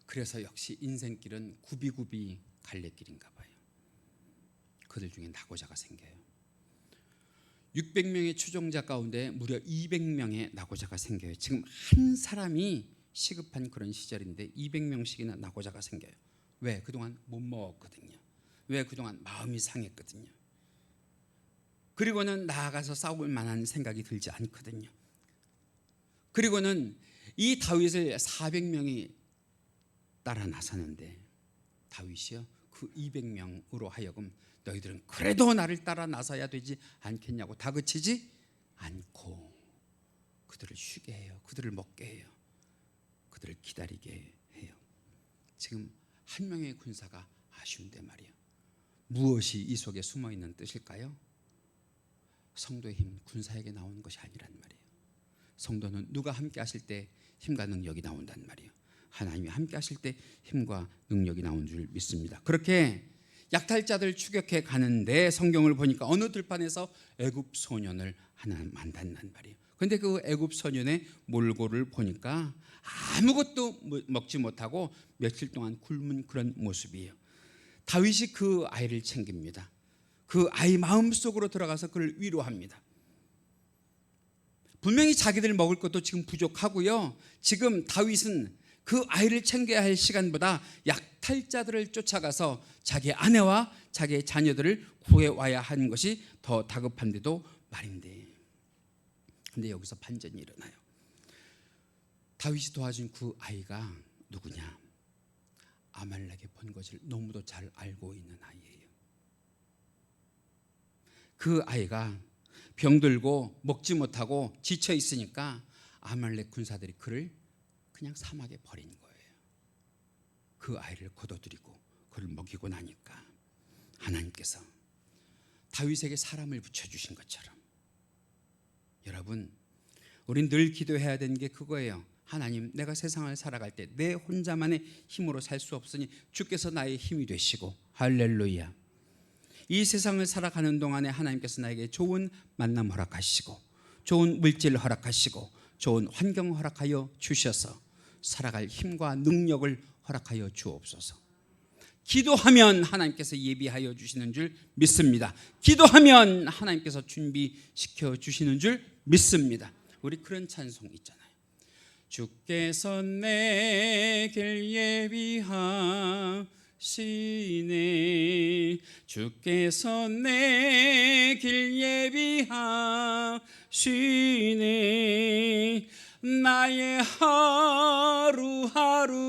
그래서 역시 인생길은 굽이굽이 갈래길인가 봐요. 그들 중에 낙오자가 생겨요. 600명의 추종자 가운데 무려 200명의 낙오자가 생겨요. 지금 한 사람이 시급한 그런 시절인데 200명씩이나 낙오자가 생겨요. 왜? 그동안 못 먹었거든요. 왜? 그동안 마음이 상했거든요. 그리고는 나아가서 싸울 만한 생각이 들지 않거든요. 그리고는 이 다윗을 400명이 따라 나서는데, 다윗이요 그 200명으로 하여금 너희들은 그래도 나를 따라 나서야 되지 않겠냐고 다그치지 않고 그들을 쉬게 해요. 그들을 먹게 해요. 그들을 기다리게 해요. 지금 한 명의 군사가 아쉬운데 말이에요. 무엇이 이 속에 숨어있는 뜻일까요? 성도의 힘, 군사에게 나오는 것이 아니란 말이에요. 성도는 누가 함께 하실 때 힘과 능력이 나온단 말이에요. 하나님이 함께 하실 때 힘과 능력이 나온 줄 믿습니다. 그렇게 약탈자들 추격해 가는데 성경을 보니까 어느 들판에서 애굽 소년을 하나 만난단 말이에요. 그런데 그 애굽 소년의 몰골을 보니까 아무것도 먹지 못하고 며칠 동안 굶은 그런 모습이에요. 다윗이 그 아이를 챙깁니다. 그 아이 마음속으로 들어가서 그를 위로합니다. 분명히 자기들 먹을 것도 지금 부족하고요. 지금 다윗은 그 아이를 챙겨야 할 시간보다 약탈자들을 쫓아가서 자기 아내와 자기의 자녀들을 구해와야 하는 것이 더 다급한데도 말인데, 근데 여기서 반전이 일어나요. 다윗이 도와준 그 아이가 누구냐? 아말렉의 본것을 너무도 잘 알고 있는 아이예요. 그 아이가 병들고 먹지 못하고 지쳐 있으니까 아말렉 군사들이 그를 그냥 사막에 버린 거예요. 그 아이를 거둬들이고 그를 먹이고 나니까 하나님께서 다윗에게 사람을 붙여주신 것처럼, 여러분, 우린 늘 기도해야 되는 게 그거예요. 하나님, 내가 세상을 살아갈 때 내 혼자만의 힘으로 살 수 없으니 주께서 나의 힘이 되시고, 할렐루야. 이 세상을 살아가는 동안에 하나님께서 나에게 좋은 만남 허락하시고, 좋은 물질 허락하시고, 좋은 환경 허락하여 주셔서 살아갈 힘과 능력을 허락하여 주옵소서. 기도하면 하나님께서 예비하여 주시는 줄 믿습니다. 기도하면 하나님께서 준비시켜 주시는 줄 믿습니다. 우리 그런 찬송 있잖아요. 주께서 내 길 예비하시네, 주께서 내 길 예비하시네, 나의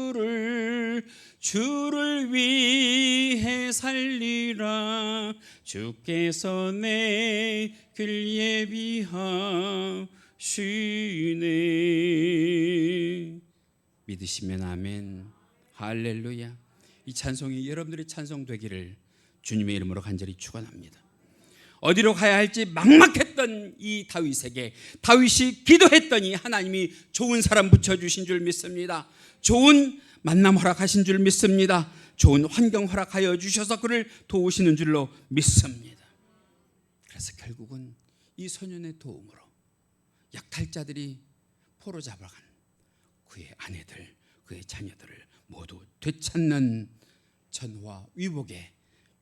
하루하루를 주를 위해 살리라, 주께서 내 길 예비하시네. 믿으시면 아멘. 할렐루야. 이 찬송이 여러분들의 찬송 되기를 주님의 이름으로 간절히 축원합니다. 어디로 가야 할지 막막했던 이 다윗에게 다윗이 기도했더니 하나님이 좋은 사람 붙여주신 줄 믿습니다. 좋은 만남 허락하신 줄 믿습니다. 좋은 환경 허락하여 주셔서 그를 도우시는 줄로 믿습니다. 그래서 결국은 이 소년의 도움으로 약탈자들이 포로 잡아간 그의 아내들, 그의 자녀들을 모두 되찾는 전화 위복의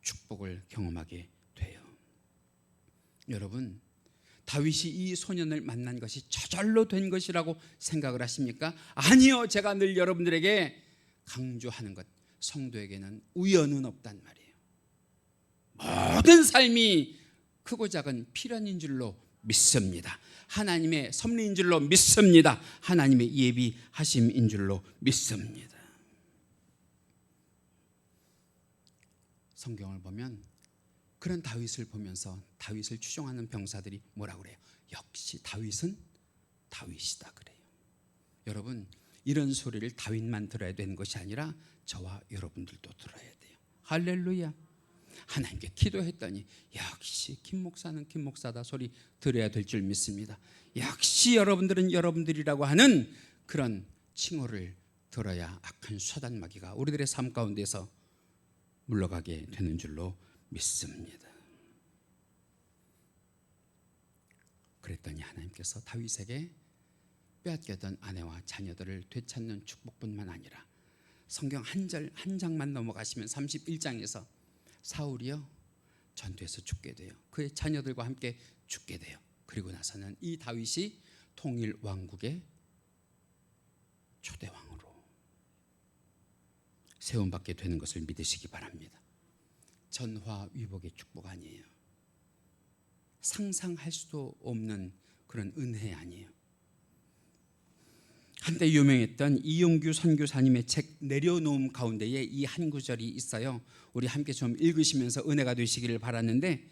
축복을 경험하게 돼요. 여러분, 다윗이 이 소년을 만난 것이 저절로 된 것이라고 생각을 하십니까? 아니요. 제가 늘 여러분들에게 강조하는 것, 성도에게는 우연은 없단 말이에요. 모든 삶이 크고 작은 필연인 줄로 믿습니다. 하나님의 섭리인 줄로 믿습니다. 하나님의 예비하심인 줄로 믿습니다. 성경을 보면 그런 다윗을 보면서 다윗을 추종하는 병사들이 뭐라고 그래요? 역시 다윗은 다윗이다 그래요. 여러분, 이런 소리를 다윗만 들어야 되는 것이 아니라 저와 여러분들도 들어야 돼요. 할렐루야. 하나님께 기도했더니 역시 김 목사는 김 목사다 소리 들어야 될 줄 믿습니다. 역시 여러분들은 여러분들이라고 하는 그런 칭호를 들어야 악한 사단 마귀가 우리들의 삶 가운데서 물러가게 되는 줄로 믿습니다. 그랬더니 하나님께서 다윗에게 빼앗겼던 아내와 자녀들을 되찾는 축복뿐만 아니라 성경 한 장만 넘어가시면 31장에서 사울이요 전투에서 죽게 돼요. 그의 자녀들과 함께 죽게 돼요. 그리고 나서는 이 다윗이 통일 왕국의 초대왕으로 세움받게 되는 것을 믿으시기 바랍니다. 전화위복의 축복 아니에요. 상상할 수도 없는 그런 은혜 아니에요. 한때 유명했던 이용규 선교사님의 책 내려놓음 가운데에 이 한 구절이 있어요. 우리 함께 좀 읽으시면서 은혜가 되시기를 바랐는데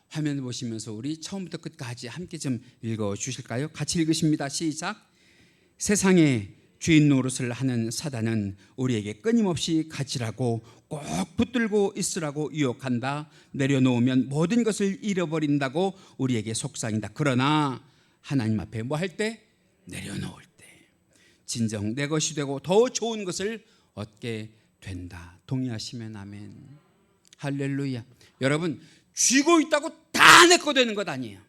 화면 보시면서 우리 처음부터 끝까지 함께 좀 읽어주실까요? 같이 읽으십니다. 시작. 세상에 주인 노릇을 하는 사단은 우리에게 끊임없이 가지라고 꼭 붙들고 있으라고 유혹한다. 내려놓으면 모든 것을 잃어버린다고 우리에게 속삭인다. 그러나 하나님 앞에 뭐 할 때? 내려놓을 때 진정 내 것이 되고 더 좋은 것을 얻게 된다. 동의하시면 아멘. 할렐루야. 여러분, 쥐고 있다고 다 내 거 되는 것 아니에요.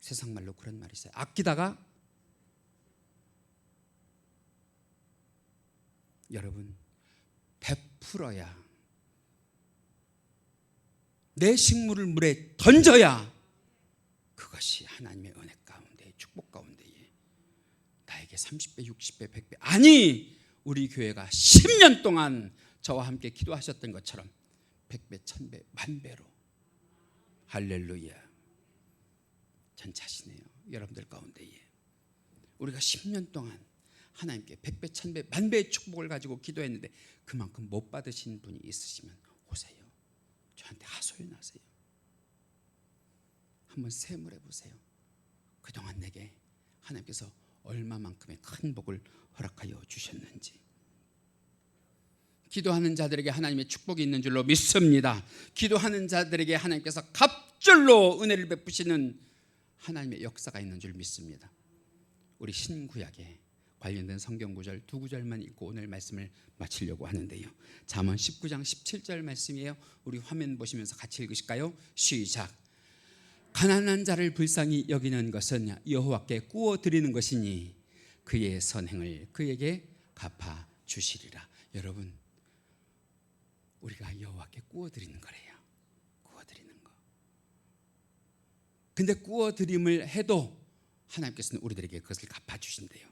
세상 말로 그런 말이 있어요. 아끼다가 여러분 베풀어야, 내 식물을 물에 던져야 그것이 하나님의 은혜 가운데, 축복 가운데에 나에게 30배, 60배, 100배, 아니 우리 교회가 10년 동안 저와 함께 기도하셨던 것처럼 100배, 1000배, 만배로. 할렐루야. 전 자신해요. 여러분들 가운데에 우리가 10년 동안 하나님께 100배, 1000배, 만배의 축복을 가지고 기도했는데 그만큼 못 받으신 분이 있으시면 오세요. 저한테 하소연하세요. 한번 세물해 보세요. 그동안 내게 하나님께서 얼마만큼의 큰 복을 허락하여 주셨는지. 기도하는 자들에게 하나님의 축복이 있는 줄로 믿습니다. 기도하는 자들에게 하나님께서 갑절로 은혜를 베푸시는 하나님의 역사가 있는 줄 믿습니다. 우리 신구약에 관련된 성경 구절 두 구절만 읽고 오늘 말씀을 마치려고 하는데요. 잠언 19장 17절 말씀이에요. 우리 화면 보시면서 같이 읽으실까요? 시작. 가난한 자를 불쌍히 여기는 것은 여호와께 구워 드리는 것이니 그의 선행을 그에게 갚아 주시리라. 여러분, 우리가 여호와께 구워 드리는 거래요. 구워 드리는 거. 근데 구워 드림을 해도 하나님께서는 우리들에게 그것을 갚아 주신대요.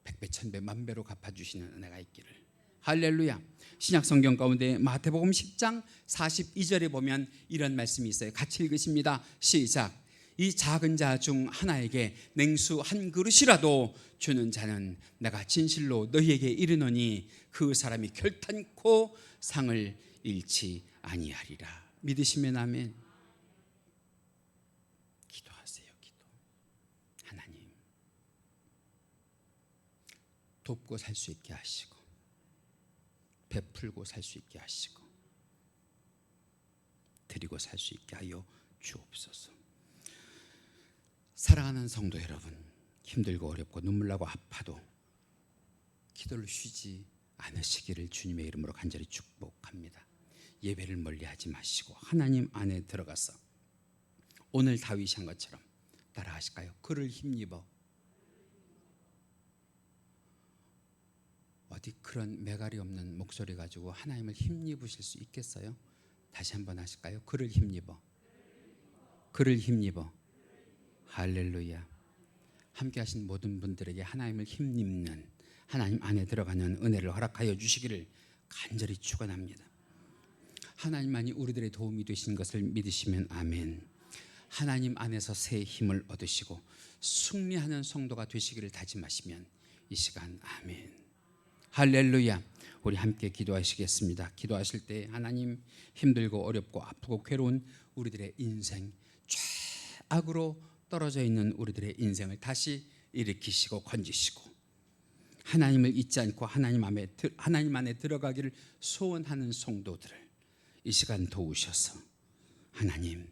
100배, 1000배, 만배로 갚아주시는 은혜가 있기를. 할렐루야. 신약 성경 가운데 마태복음 10장 42절에 보면 이런 말씀이 있어요. 같이 읽으십니다. 시작. 이 작은 자 중 하나에게 냉수 한 그릇이라도 주는 자는 내가 진실로 너희에게 이르노니 그 사람이 결탄코 상을 잃지 아니하리라. 믿으시면 아멘. 기도하세요. 기도. 하나님, 돕고 살 수 있게 하시고 베풀고 살 수 있게 하시고 드리고 살 수 있게 하여 주옵소서. 사랑하는 성도 여러분, 힘들고 어렵고 눈물 나고 아파도 기도를 쉬지 않으시기를 주님의 이름으로 간절히 축복합니다. 예배를 멀리하지 마시고 하나님 안에 들어가서 오늘 다윗이 한 것처럼 따라하실까요? 그를 힘입어. 어디 그런 매갈이 없는 목소리 가지고 하나님을 힘입으실 수 있겠어요? 다시 한번 하실까요? 그를 힘입어. 그를 힘입어. 할렐루야. 함께 하신 모든 분들에게 하나님을 힘입는, 하나님 안에 들어가는 은혜를 허락하여 주시기를 간절히 축원합니다. 하나님만이 우리들의 도움이 되신 것을 믿으시면 아멘. 하나님 안에서 새 힘을 얻으시고 승리하는 성도가 되시기를 다짐하시면 이 시간 아멘. 할렐루야. 우리 함께 기도하시겠습니다. 기도하실 때 하나님, 힘들고 어렵고 아프고 괴로운 우리들의 인생, 죄악으로 떨어져 있는 우리들의 인생을 다시 일으키시고 건지시고 하나님을 잊지 않고 하나님 안에 들어가기를 소원하는 성도들을 이 시간 도우셔서 하나님,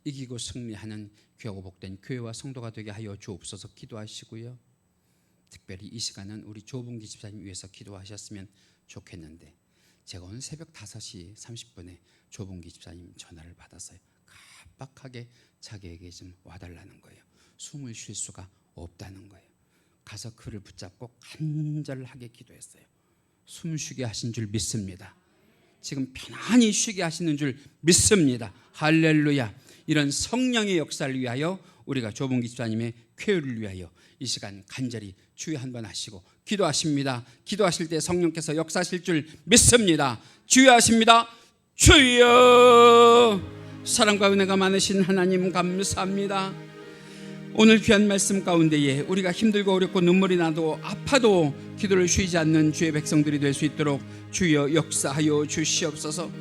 이기고 승리하는 귀하고 복된 교회와 성도가 되게 하여 주옵소서. 기도하시고요. 특별히 이 시간은 우리 조봉기 집사님 위해서 기도하셨으면 좋겠는데, 제가 오늘 새벽 5시 30분에 조봉기 집사님 전화를 받았어요. 깜빡하게 자기에게 좀 와달라는 거예요. 숨을 쉴 수가 없다는 거예요. 가서 그를 붙잡고 간절하게 기도했어요. 숨 쉬게 하신 줄 믿습니다. 지금 편안히 쉬게 하시는 줄 믿습니다. 할렐루야. 이런 성령의 역사를 위하여 우리가 조봉기 집사님의 쾌유를 위하여 이 시간 간절히 주여 한번 하시고 기도하십니다. 기도하실 때 성령께서 역사하실 줄 믿습니다. 주여 하십니다. 주여. 사랑과 은혜가 많으신 하나님 감사합니다. 오늘 귀한 말씀 가운데에 우리가 힘들고 어렵고 눈물이 나도 아파도 기도를 쉬지 않는 주의 백성들이 될 수 있도록 주여 역사하여 주시옵소서.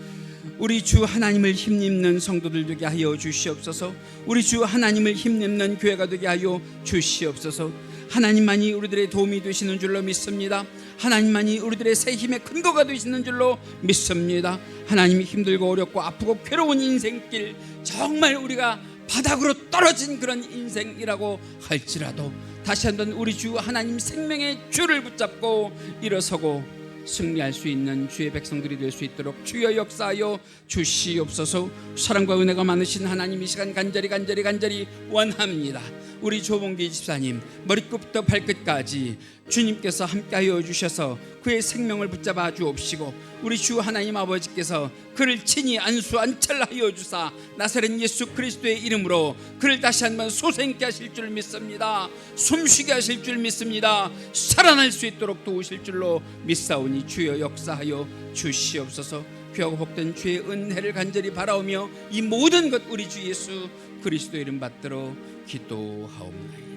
우리 주 하나님을 힘입는 성도들 되게 하여 주시옵소서. 우리 주 하나님을 힘입는 교회가 되게 하여 주시옵소서. 하나님만이 우리들의 도움이 되시는 줄로 믿습니다. 하나님만이 우리들의 새 힘의 근거가 되시는 줄로 믿습니다. 하나님이 힘들고 어렵고 아프고 괴로운 인생길 정말 우리가 바닥으로 떨어진 그런 인생이라고 할지라도 다시 한번 우리 주 하나님 생명의 주를 붙잡고 일어서고 승리할 수 있는 주의 백성들이 될 수 있도록 주여 역사하여 주시옵소서. 사랑과 은혜가 많으신 하나님, 이 시간 간절히 원합니다. 우리 조봉기 집사님 머리끝부터 발끝까지 주님께서 함께하여 주셔서 그의 생명을 붙잡아 주옵시고, 우리 주 하나님 아버지께서 그를 친히 안수안철하여 주사 나사렛 예수 그리스도의 이름으로 그를 다시 한번 소생케 하실 줄 믿습니다. 숨쉬게 하실 줄 믿습니다. 살아날 수 있도록 도우실 줄로 믿사오니 주여 역사하여 주시옵소서. 귀하고 복된 주의 은혜를 간절히 바라오며 이 모든 것 우리 주 예수 그리스도의 이름 받들어 기도하옵나이다.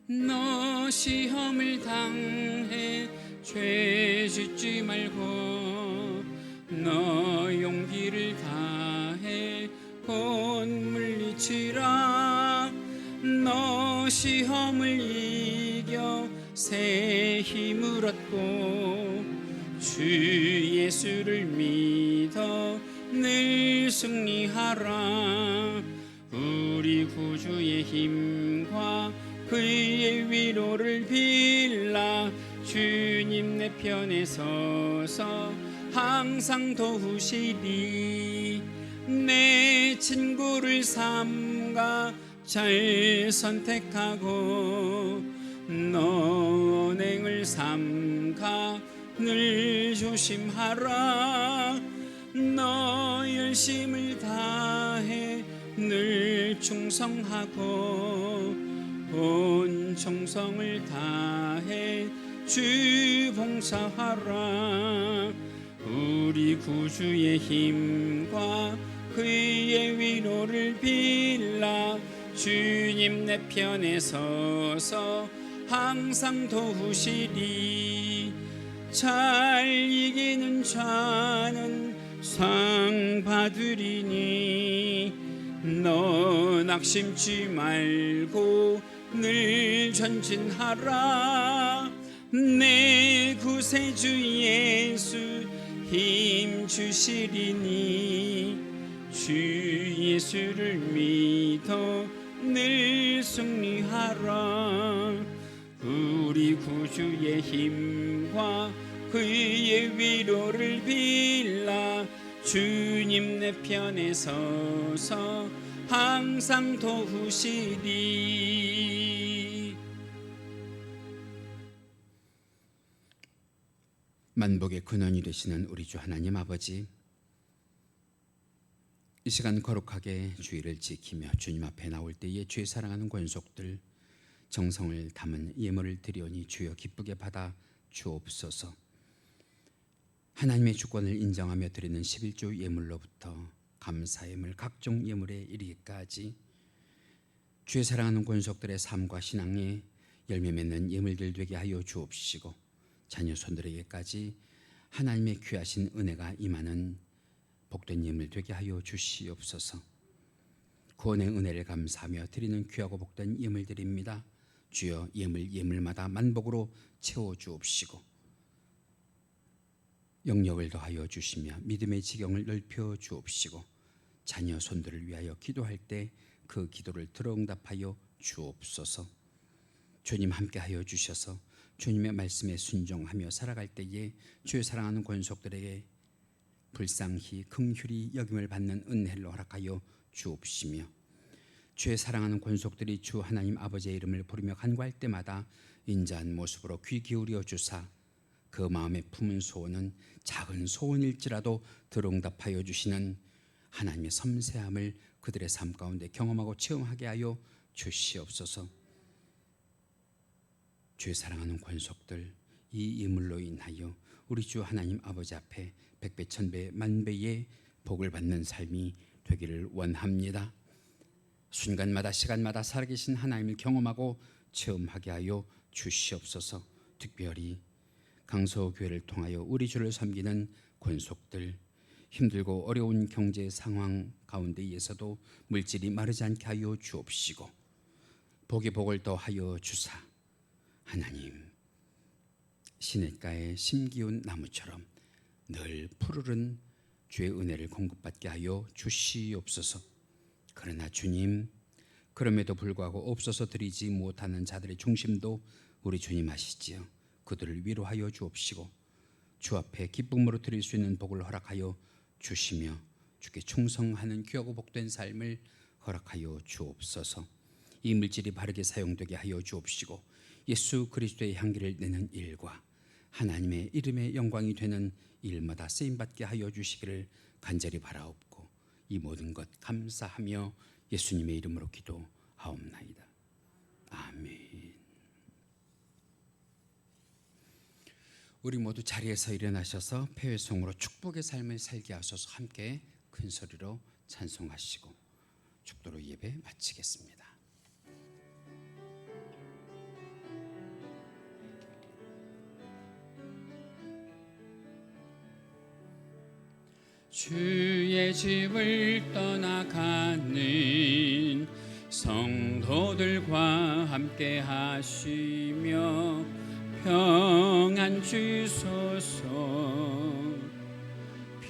너 시험을 당해 죄 짓지 말고 너 용기를 다해 곧 물리치라. 너 시험을 이겨 새 힘을 얻고 주 예수를 믿어 늘 승리하라. 우리 구주의 힘과 그의 위로를 빌라. 주님 내 편에 서서 항상 도우시리. 내 친구를 삼가 잘 선택하고 너 언행을 삼가 늘 조심하라. 너 열심을 다해 늘 충성하고 온 정성을 다해 주 봉사하라. 우리 구주의 힘과 그의 위로를 빌라. 주님 내 편에 서서 항상 도우시리. 잘 이기는 자는 상 받으리니 너 낙심치 말고 늘 전진하라. 내 구세주 예수 힘 주시리니 주 예수를 믿어 늘 승리하라. 우리 구주의 힘과 그의 위로를 빌라. 주님 내 편에 서서 항상 도우시리. 만복의 근원이 되시는 우리 주 하나님 아버지, 이 시간 거룩하게 주의를 지키며 주님 앞에 나올 때에 주의 사랑하는 권속들 정성을 담은 예물을 드리오니 주여 기쁘게 받아 주옵소서. 하나님의 주권을 인정하며 드리는 11조 예물로부터 감사 예물, 각종 예물에 이르기까지 주의 사랑하는 권속들의 삶과 신앙에 열매 맺는 예물들 되게 하여 주옵시고, 자녀 손들에게까지 하나님의 귀하신 은혜가 임하는 복된 예물 되게 하여 주시옵소서. 구원의 은혜를 감사하며 드리는 귀하고 복된 예물들입니다. 주여 예물마다 만복으로 채워 주옵시고 영역을 더하여 주시며 믿음의 지경을 넓혀 주옵시고, 자녀 손들을 위하여 기도할 때 그 기도를 들어응답하여 주옵소서. 주님 함께하여 주셔서 주님의 말씀에 순종하며 살아갈 때에 주의 사랑하는 권속들에게 불쌍히 긍휼히 여김을 받는 은혜를 허락하여 주옵시며, 주의 사랑하는 권속들이 주 하나님 아버지의 이름을 부르며 간구할 때마다 인자한 모습으로 귀 기울여 주사 그 마음에 품은 소원은 작은 소원일지라도 들응답하여 주시는 하나님의 섬세함을 그들의 삶 가운데 경험하고 체험하게 하여 주시옵소서. 주의 사랑하는 권속들 이 예물로 인하여 우리 주 하나님 아버지 앞에 백배 천배 만배의 복을 받는 삶이 되기를 원합니다. 순간마다 시간마다 살아계신 하나님을 경험하고 체험하게 하여 주시옵소서. 특별히 강서교회를 통하여 우리 주를 섬기는 권속들, 힘들고 어려운 경제 상황 가운데에서도 물질이 마르지 않게 하여 주옵시고 복의 복을 더하여 주사 하나님 시냇가에 심기운 나무처럼 늘 푸르른 주의 은혜를 공급받게 하여 주시옵소서. 그러나 주님, 그럼에도 불구하고 없어서 드리지 못하는 자들의 중심도 우리 주님 아시지요. 그들을 위로하여 주옵시고 주 앞에 기쁨으로 드릴 수 있는 복을 허락하여 주시며 주께 충성하는 귀하고 복된 삶을 허락하여 주옵소서. 이 물질이 바르게 사용되게 하여 주옵시고 예수 그리스도의 향기를 내는 일과 하나님의 이름의 영광이 되는 일마다 쓰임받게 하여 주시기를 간절히 바라옵고 이 모든 것 감사하며 예수님의 이름으로 기도하옵나이다. 아멘. 우리 모두 자리에서 일어나셔서 폐회송으로 축복의 삶을 살게 하소서. 함께 큰 소리로 찬송하시고 축도로 예배 마치겠습니다. 주의 집을 떠나가는 성도들과 함께 하시며 평안 주소서.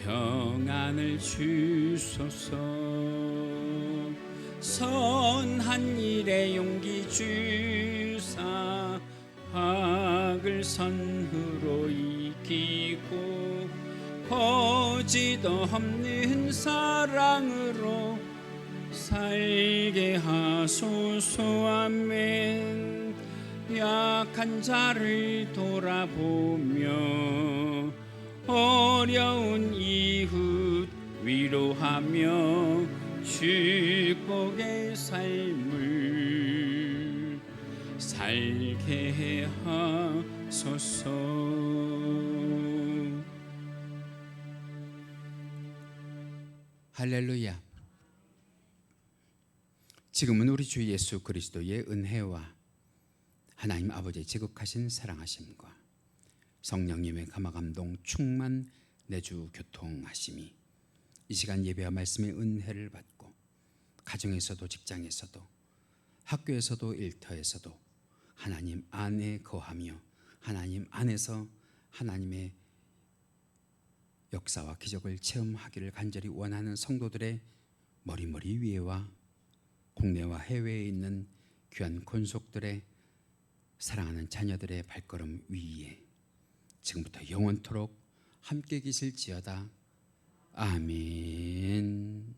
평안을 주소서. 선한 일에 용기 주사 악을 선으로 이기고 거짓 없는 사랑으로 살게 하소서. 아멘. 약한 자를 돌아보며 어려운 이웃 위로하며 축복의 삶을 살게 하소서. 할렐루야. 지금은 우리 주 예수 그리스도의 은혜와 하나님 아버지의 지극하신 사랑하심과 성령님의 감화감동 충만 내주 교통하심이 이 시간 예배와 말씀의 은혜를 받고 가정에서도 직장에서도 학교에서도 일터에서도 하나님 안에 거하며 하나님 안에서 하나님의 역사와 기적을 체험하기를 간절히 원하는 성도들의 머리 위에와 국내와 해외에 있는 귀한 권속들의 사랑하는 자녀들의 발걸음 위에 지금부터 영원토록 함께 계실지어다. 아멘.